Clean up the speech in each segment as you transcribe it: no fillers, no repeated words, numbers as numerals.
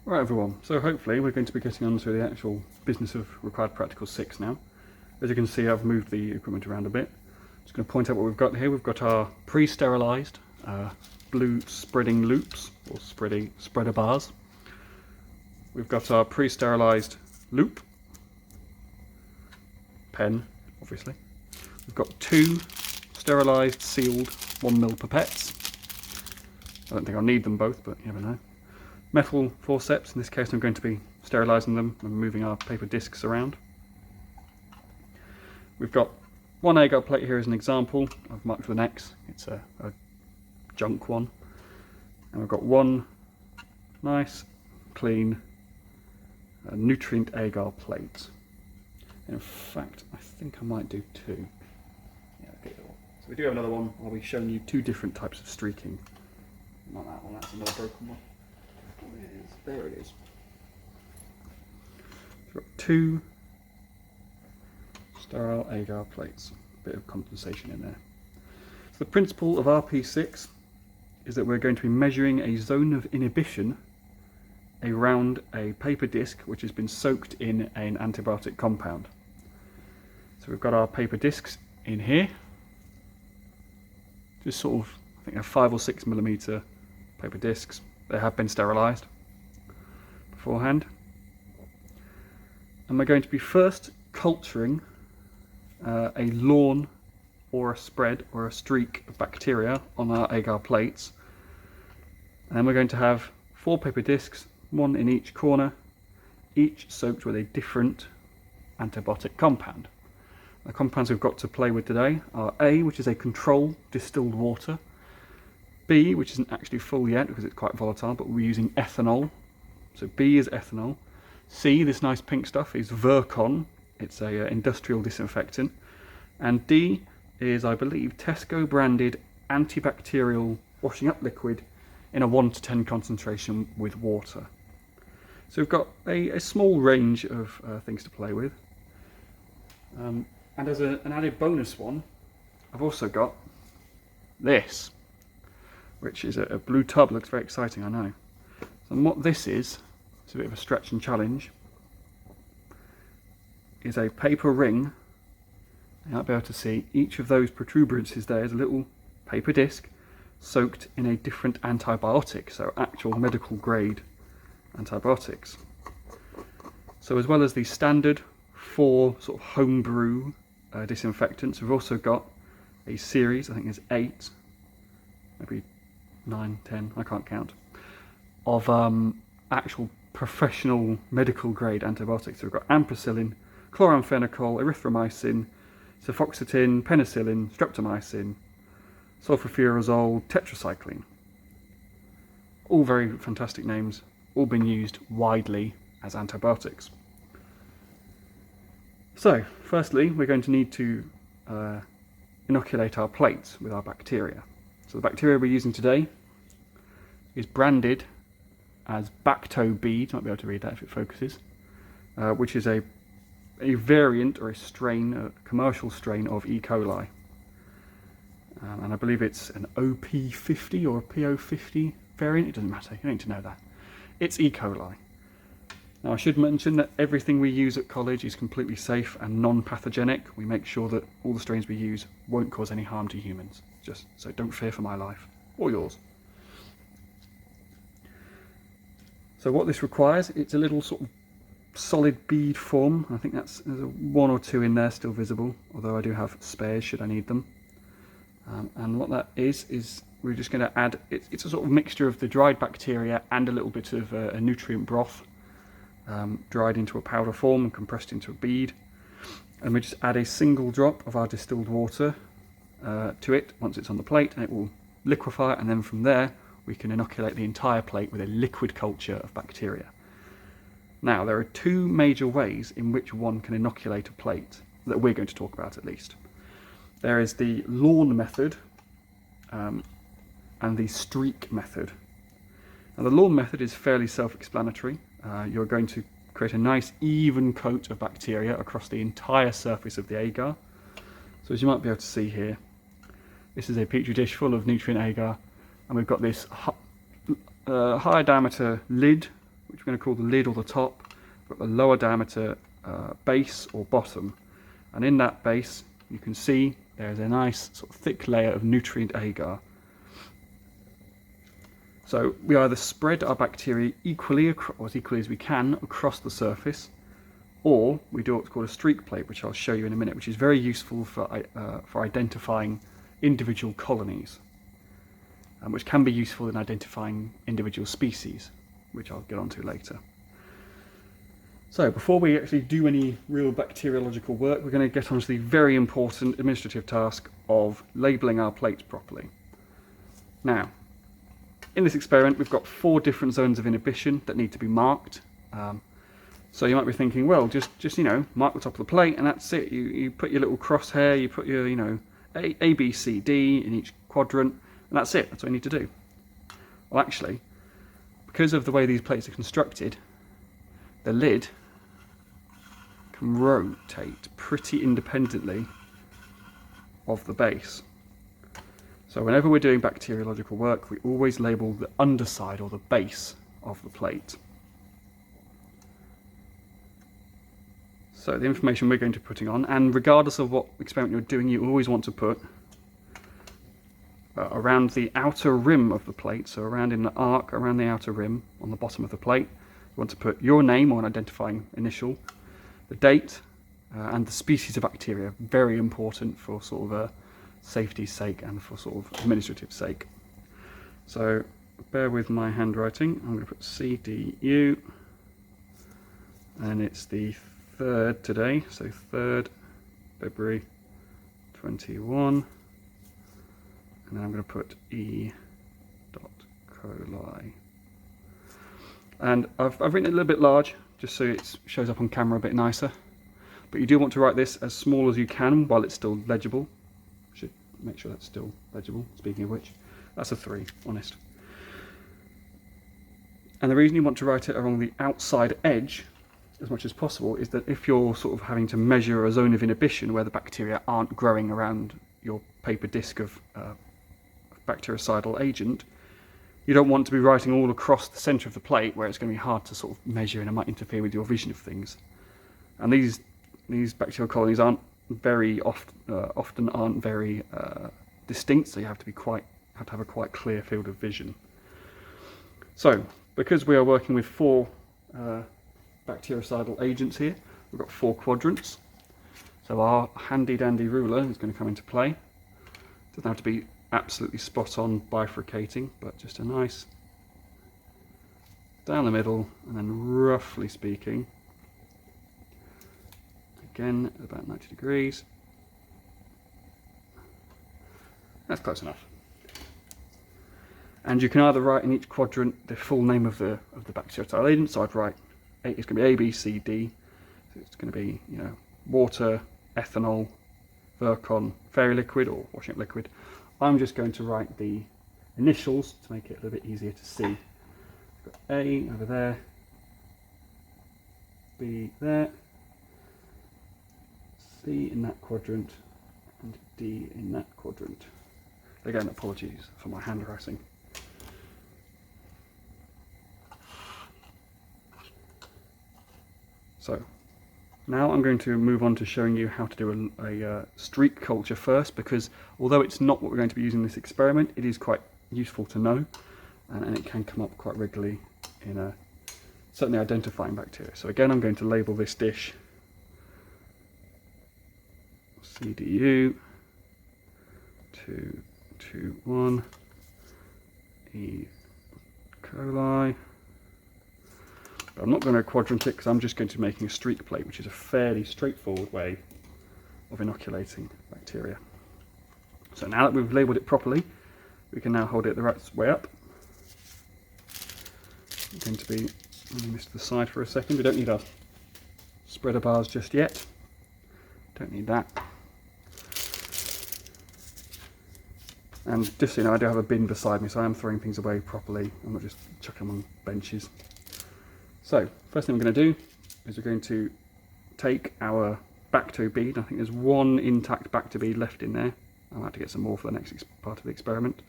Right everyone, so hopefully we're going to be getting on to the actual business of Required Practical 6 now. As you can see, I've moved the equipment around a bit. Just going to point out what we've got here. We've got our pre-sterilised blue spreading loops, or spreader bars. We've got our pre-sterilised loop, pen obviously. We've got two sterilised sealed 1ml pipettes. I don't think I'll need them both, but you never know. Metal forceps, in this case I'm going to be sterilising them and moving our paper discs around. We've got one agar plate here as an example. I've marked with an X, it's a junk one. And we've got one nice, clean Nutrient Agar plate. In fact, I think I might do two. Yeah, okay. So we do have another one. I'll be showing you two different types of streaking. Not that one, that's another broken one. There it is. We've got two sterile agar plates. Bit of condensation in there. So the principle of RP6 is that we're going to be measuring a zone of inhibition around a paper disc which has been soaked in an antibiotic compound. So we've got our paper discs in here. Just sort of, I think they're 5 or 6 millimeter paper discs. They have been sterilised beforehand. And we're going to be first culturing a lawn or a spread or a streak of bacteria on our agar plates. And then we're going to have 4 paper discs, one in each corner, each soaked with a different antibiotic compound. The compounds we've got to play with today are A, which is a control distilled water, B, which isn't actually full yet because it's quite volatile, but we're using ethanol. So B is ethanol. C, this nice pink stuff, is Virkon. It's a industrial disinfectant. And D is, I believe, Tesco branded antibacterial washing up liquid in a 1 to 10 concentration with water. So we've got a small range of things to play with. And as an added bonus one, I've also got this, which is a blue tub. Looks very exciting, I know. And what this is, it's a bit of a stretch and challenge, is a paper ring. You might be able to see each of those protuberances there is a little paper disc soaked in a different antibiotic, so actual medical grade antibiotics. So as well as the standard 4 sort of homebrew disinfectants, we've also got a series, I think there's 8, maybe 9, 10, I can't count, of actual professional medical grade antibiotics. So we've got ampicillin, chloramphenicol, erythromycin, cefoxitin, penicillin, streptomycin, sulfafurazole, tetracycline. All very fantastic names, all been used widely as antibiotics. So, firstly, we're going to need to inoculate our plates with our bacteria. So the bacteria we're using today is branded as Bacto-Bead, might be able to read that if it focuses, which is a variant or a strain, a commercial strain of E. coli. And I believe it's an OP50 or a PO50 variant, it doesn't matter, you don't need to know that. It's E. coli. Now I should mention that everything we use at college is completely safe and non-pathogenic. We make sure that all the strains we use won't cause any harm to humans. Just so don't fear for my life, or yours. So what this requires, it's a little sort of solid bead form. I think there's 1 or 2 in there still visible, although I do have spares should I need them. And what that is we're just going to add, it's a sort of mixture of the dried bacteria and a little bit of a nutrient broth, dried into a powder form and compressed into a bead. And we just add a single drop of our distilled water to it once it's on the plate, and it will liquefy, and then from there we can inoculate the entire plate with a liquid culture of bacteria. Now there are 2 major ways in which one can inoculate a plate that we're going to talk about at least. There is the lawn method and the streak method. Now the lawn method is fairly self-explanatory. You're going to create a nice even coat of bacteria across the entire surface of the agar. So as you might be able to see here, this is a petri dish full of Nutrient Agar, and we've got this high diameter lid which we're going to call the lid or the top, we've got the lower diameter base or bottom, and in that base you can see there's a nice sort of thick layer of Nutrient Agar. So we either spread our bacteria equally, or as equally as we can, across the surface, or we do what's called a streak plate, which I'll show you in a minute, which is very useful for identifying individual colonies, and which can be useful in identifying individual species, which I'll get onto later. So before we actually do any real bacteriological work, we're going to get onto the very important administrative task of labelling our plates properly. Now, in this experiment we've got 4 different zones of inhibition that need to be marked. So you might be thinking, well, just you know, mark the top of the plate and that's it. You put your little crosshair, you put your, you know, A, B, C, D in each quadrant, and that's it. That's what you need to do. Well, actually, because of the way these plates are constructed, the lid can rotate pretty independently of the base. So whenever we're doing bacteriological work, we always label the underside or the base of the plate. So the information we're going to be putting on, and regardless of what experiment you're doing, you always want to put around the outer rim of the plate, so around in the arc, around the outer rim on the bottom of the plate, you want to put your name or an identifying initial, the date, and the species of bacteria. Very important for sort of a safety's sake and for sort of administrative sake. So bear with my handwriting. I'm going to put CDU, and it's the 3rd today, so 3rd February 21, and then I'm going to put E.coli. And I've written it a little bit large just so it shows up on camera a bit nicer, but you do want to write this as small as you can while it's still legible. Should make sure that's still legible, speaking of which. That's a 3, honest. And the reason you want to write it along the outside edge as much as possible is that if you're sort of having to measure a zone of inhibition where the bacteria aren't growing around your paper disc of bactericidal agent, you don't want to be writing all across the centre of the plate where it's going to be hard to sort of measure and it might interfere with your vision of things. And these bacterial colonies aren't very often aren't very distinct, so you have to have a quite clear field of vision. So because we are working with 4 bactericidal agents here, we've got 4 quadrants. So our handy dandy ruler is going to come into play. Doesn't have to be absolutely spot on bifurcating, but just a nice down the middle, and then roughly speaking, again about 90 degrees. That's close enough. And you can either write in each quadrant the full name of the bactericidal agent. So I'd write it's going to be A, B, C, D. So it's going to be, you know, water, ethanol, Virkon, fairy liquid or washing up liquid. I'm just going to write the initials to make it a little bit easier to see. We've got A over there, B there, C in that quadrant, and D in that quadrant. Again, apologies for my handwriting. So now I'm going to move on to showing you how to do a streak culture first, because although it's not what we're going to be using in this experiment, it is quite useful to know, and it can come up quite regularly in certainly identifying bacteria. So again, I'm going to label this dish CDU 221 E. coli. But I'm not going to quadrant it because I'm just going to be making a streak plate, which is a fairly straightforward way of inoculating bacteria. So now that we've labelled it properly, we can now hold it the right way up. I'm going to be moving this to the side for a second. We don't need our spreader bars just yet. Don't need that. And just so you know, I do have a bin beside me, so I am throwing things away properly. I'm not just chucking them on benches. So, first thing we're going to do is we're going to take our Bacto bead. I think there's 1 intact Bacto bead left in there. I'll have to get some more for the next part of the experiment.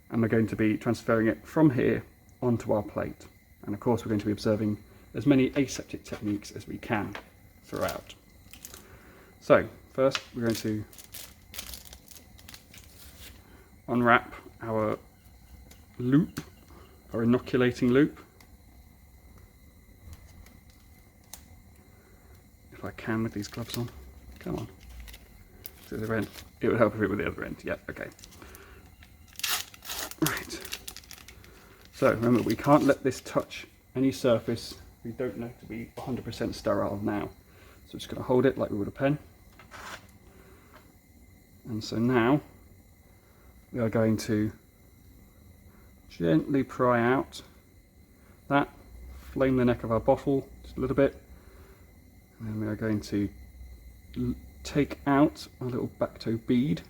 And we're going to be transferring it from here onto our plate. And of course we're going to be observing as many aseptic techniques as we can throughout. So first we're going to unwrap our loop, our inoculating loop. If I can with these gloves on. Come on. To the other end. It would help if it were the other end. Yeah, okay. Right. So remember, we can't let this touch any surface we don't know to be 100% sterile now. So we're just going to hold it like we would a pen. And so now we are going to gently pry out that, flame the neck of our bottle just a little bit, and then we are going to take out our little Bacto bead.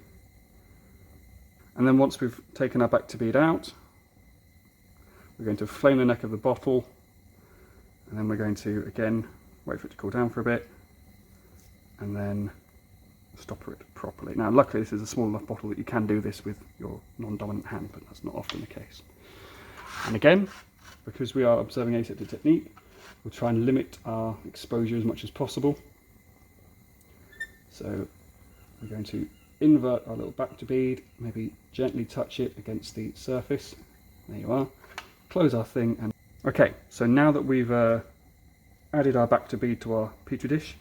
And then once we've taken our Bacto bead out, we're going to flame the neck of the bottle, and then we're going to again wait for it to cool down for a bit, and then stopper it properly. Now luckily this is a small enough bottle that you can do this with your non-dominant hand, but that's not often the case. And again, because we are observing aseptic technique, we'll try and limit our exposure as much as possible. So we're going to invert our little Bacto bead, maybe gently touch it against the surface. There you are. Close our thing, and okay, so now that we've added our Bacto bead to our petri dish,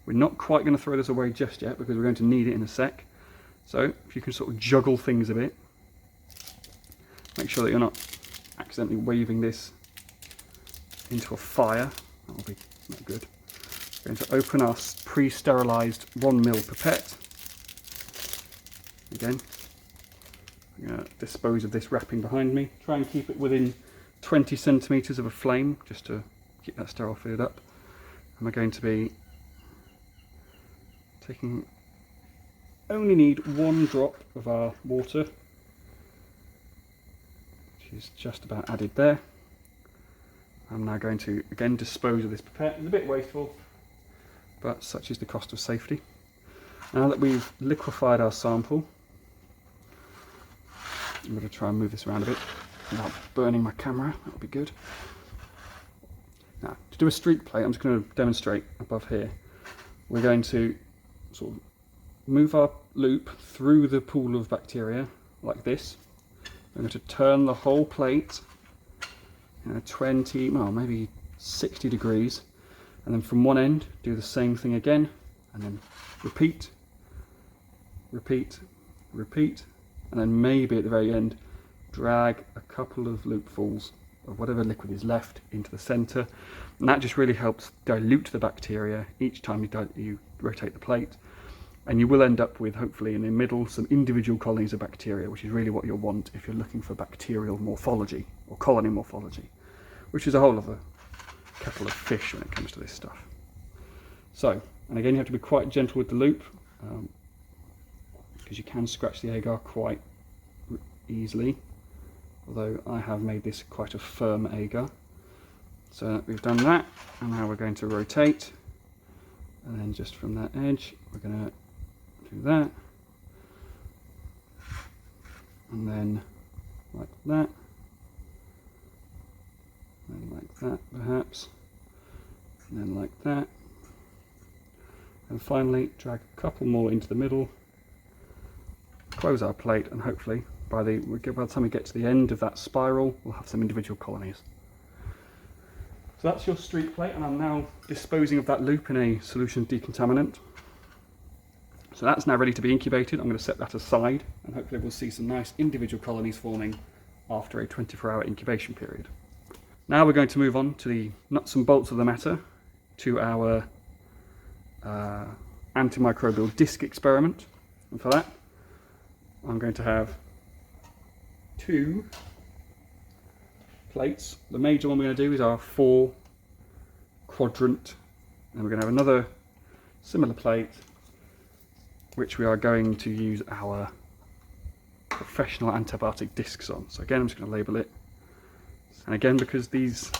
we're not quite going to throw this away just yet because we're going to need it in a sec. So if you can sort of juggle things a bit, make sure that you're not accidentally waving this into a fire. That will be not good. We're going to open our pre-sterilised 1 ml pipette. Again, I'm going to dispose of this wrapping behind me. Try and keep it within 20 centimetres of a flame just to keep that sterile fluid up. And we're going to be only need 1 drop of our water, which is just about added there. I'm now going to again dispose of this pipette. It's a bit wasteful, but such is the cost of safety. Now that we've liquefied our sample, I'm going to try and move this around a bit without burning my camera. That'll be good. Now, to do a streak plate, I'm just going to demonstrate above here. We're going to sort of move our loop through the pool of bacteria like this. We're going to turn the whole plate 20, well maybe 60 degrees, and then from one end do the same thing again, and then repeat, repeat, repeat, and then maybe at the very end drag a couple of loopfuls of whatever liquid is left into the centre, and that just really helps dilute the bacteria each time you rotate the plate, and you will end up with, hopefully in the middle, some individual colonies of bacteria, which is really what you'll want if you're looking for bacterial morphology or colony morphology, which is a whole other kettle of fish when it comes to this stuff. So, and again you have to be quite gentle with the loop, because you can scratch the agar quite easily, although I have made this quite a firm agar. So we've done that, and now we're going to rotate, and then just from that edge we're going to do that, and then like that, and like that perhaps, and then like that, and finally drag a couple more into the middle, close our plate, and hopefully by the time we get to the end of that spiral we'll have some individual colonies. So that's your streak plate, and I'm now disposing of that loop in a solution decontaminant. So that's now ready to be incubated. I'm going to set that aside, and hopefully we'll see some nice individual colonies forming after a 24-hour incubation period. Now we're going to move on to the nuts and bolts of the matter, to our antimicrobial disc experiment. And for that, I'm going to have 2 plates. The major one we're going to do is our 4 quadrant, and we're going to have another similar plate which we are going to use our professional antibiotic discs on. So again, I'm just going to label it, and again, because these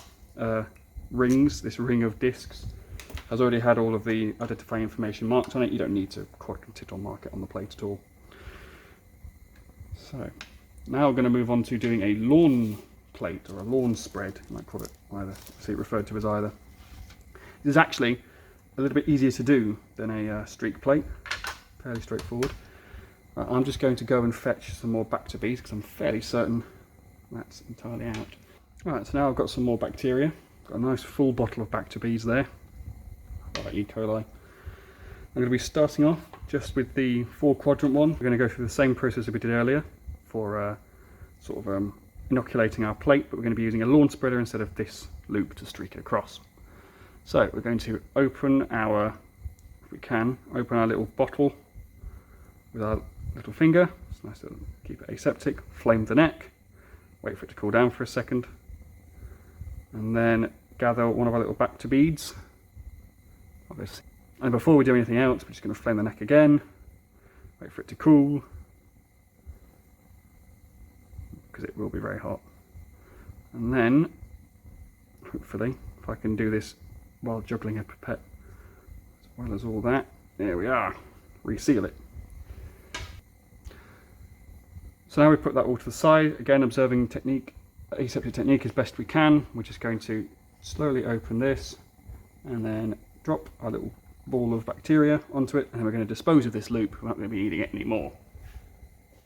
rings, this ring of discs has already had all of the identifying information marked on it, you don't need to quadrant it or mark it on the plate at all. So now we're going to move on to doing a lawn plate or a lawn spread, you might call it either, see it referred to as either. This is actually a little bit easier to do than a streak plate, fairly straightforward. I'm just going to go and fetch some more Bacter bees because I'm fairly certain that's entirely out. Right, so now I've got some more bacteria. Got a nice full bottle of Bacter bees there. I've got E. coli. I'm going to be starting off just with the 4-quadrant one. We're going to go through the same process that we did earlier for inoculating our plate, but we're going to be using a lawn spreader instead of this loop to streak it across. So we're going to open our, if we can, open our little bottle with our little finger. It's nice to keep it aseptic. Flame the neck, wait for it to cool down for a second, and then gather one of our little Bacter beads. Obviously. And before we do anything else, we're just going to flame the neck again, wait for it to cool, because it will be very hot. And then, hopefully, if I can do this while juggling a pipette, as well as all that, there we are, reseal it. So now we put that all to the side, again observing technique, aseptic technique as best we can. We're just going to slowly open this and then drop our little ball of bacteria onto it, and then we're going to dispose of this loop. We're not going to be eating it anymore.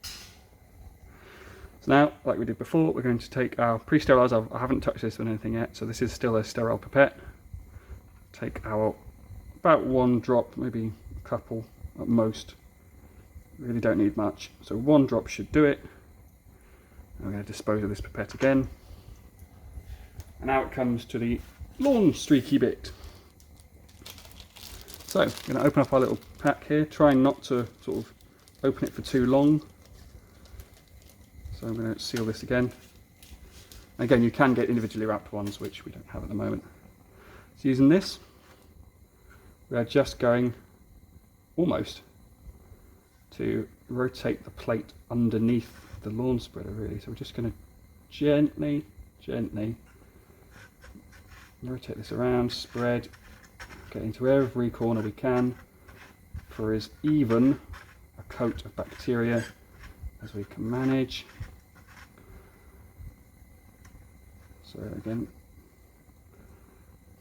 So now, like we did before, we're going to take our pre-sterilized, I haven't touched this with anything yet, so this is still a sterile pipette. Take our, about 1 drop, maybe a couple at most. Really don't need much, so 1 drop should do it. And we're going to dispose of this pipette again. And now it comes to the lawn streaky bit. So, I'm going to open up our little pack here, trying not to sort of open it for too long. So I'm going to seal this again. Again, you can get individually wrapped ones, which we don't have at the moment. So using this, we are just going almost to rotate the plate underneath the lawn spreader, really. So we're just going to gently rotate this around, spread, get into every corner we can for as even a coat of bacteria as we can manage. So again,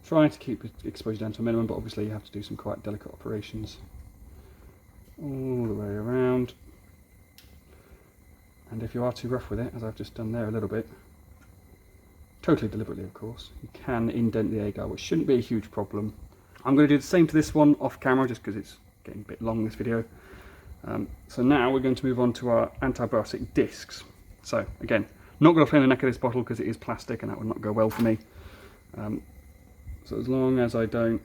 trying to keep exposure down to a minimum, but obviously you have to do some quite delicate operations all the way around. And if you are too rough with it, as I've just done there a little bit, totally deliberately of course, you can indent the agar, which shouldn't be a huge problem. I'm going to do the same to this one off camera just because it's getting a bit long, this video. So now we're going to move on to our antibiotic discs. So again, not going to flame the neck of this bottle because it is plastic and that would not go well for me. So as long as I don't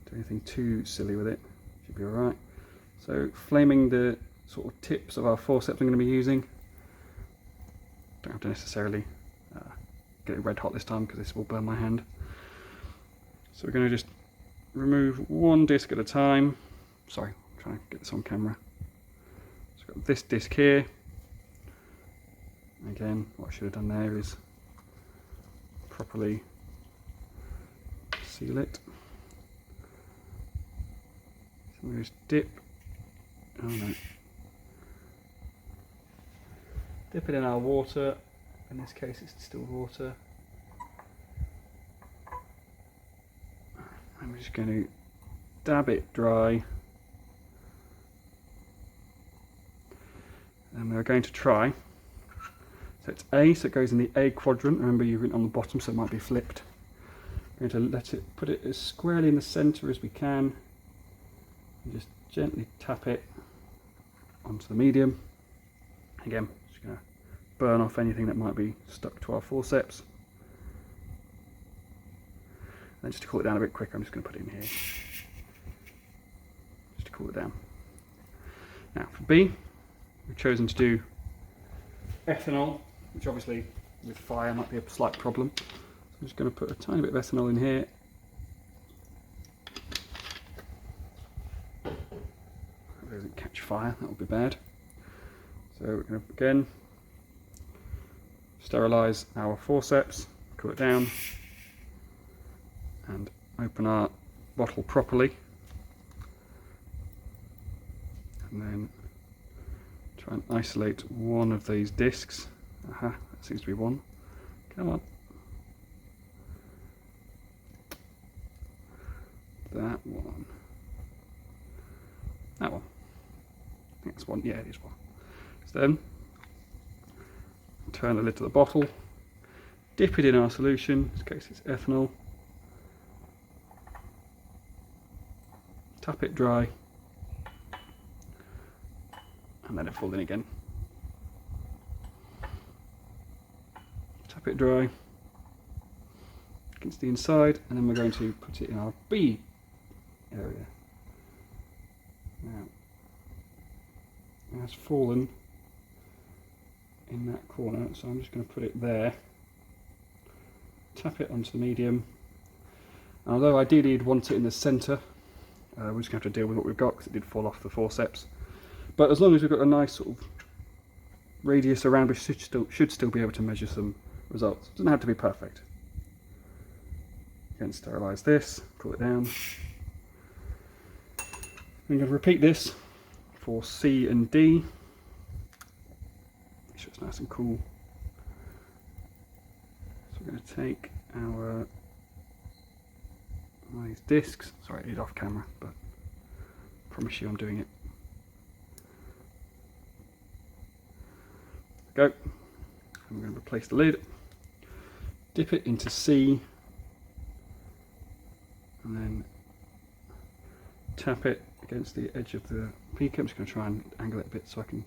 do anything too silly with it, should be alright. So flaming the sort of tips of our forceps I'm going to be using. Don't have to necessarily get it red hot this time because this will burn my hand. So we're going to just remove 1 disc at a time. Sorry, I'm trying to get this on camera. So I've got this disc here. Again, what I should have done there is properly seal it. So I'm going to just dip, oh no, dip it in our water. In this case it's distilled water. I'm just going to dab it dry. And we're going to try. So it's A, so it goes in the A quadrant. Remember you've written on the bottom, so it might be flipped. We're going to put it as squarely in the centre as we can. And just gently tap it onto the medium. Again, just going to burn off anything that might be stuck to our forceps. And just to cool it down a bit quicker, I'm just going to put it in here. Just to cool it down. Now for B, we've chosen to do ethanol, which obviously with fire might be a slight problem. So I'm just going to put a tiny bit of ethanol in here. Hope it doesn't catch fire, that would be bad. So we're going to again sterilise our forceps, cool it down, and open our bottle properly. And then try and isolate one of these discs Aha, that seems to be one. Come on. That one. That one. I think that's one. Yeah, it is one. So then, turn the lid to the bottle, dip it in our solution, in this case it's ethanol, tap it dry, and let it fall in again. Tap it dry against the inside, and then we're going to put it in our B area. Now, it has fallen in that corner, so I'm just going to put it there, tap it onto the medium. And although ideally you'd want it in the centre, we're just going to have to deal with what we've got because it did fall off the forceps. But as long as we've got a nice sort of radius around, we should still be able to measure some results. It doesn't have to be perfect. Again, sterilise this, cool it down. I'm going to repeat this for C and D. Make sure it's nice and cool. So we're going to take our one of these discs. Sorry, I did off camera, but I promise you I'm doing it. Go. I'm going to replace the lid. Dip it into C, and then tap it against the edge of the beaker. I'm just going to try and angle it a bit so I can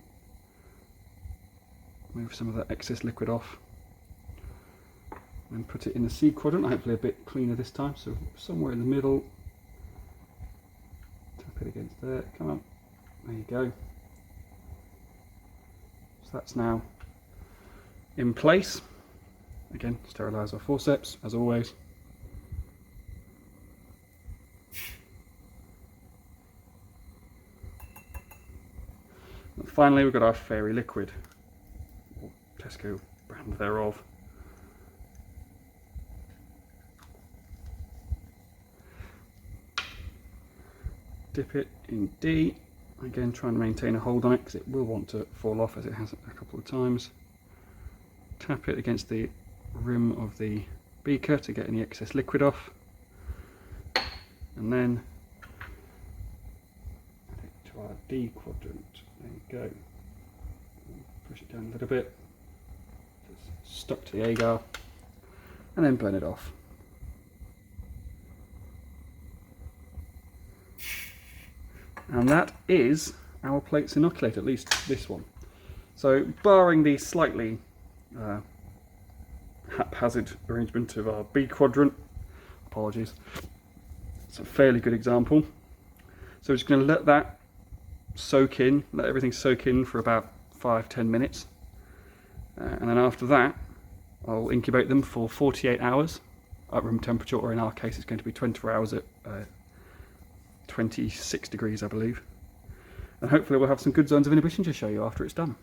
move some of that excess liquid off. And put it in the C quadrant, hopefully a bit cleaner this time, so somewhere in the middle. Tap it against there, come on, there you go. So that's now in place. Again, sterilise our forceps, as always. And finally, we've got our fairy liquid, or Tesco brand thereof. Dip it in D, again trying to maintain a hold on it because it will want to fall off as it has a couple of times. Tap it against the rim of the beaker to get any excess liquid off, and then add it to our D quadrant. There you go. Push it down a little bit, just stuck to the agar, and then burn it off. And that is our plates inoculated, at least this one. So barring the slightly haphazard arrangement of our B quadrant, apologies, it's a fairly good example. So we're just going to let that soak in, let everything soak in for about 5-10 minutes. And then after that, I'll incubate them for 48 hours at room temperature, or in our case it's going to be 24 hours at 26 degrees, I believe. And hopefully we'll have some good zones of inhibition to show you after it's done.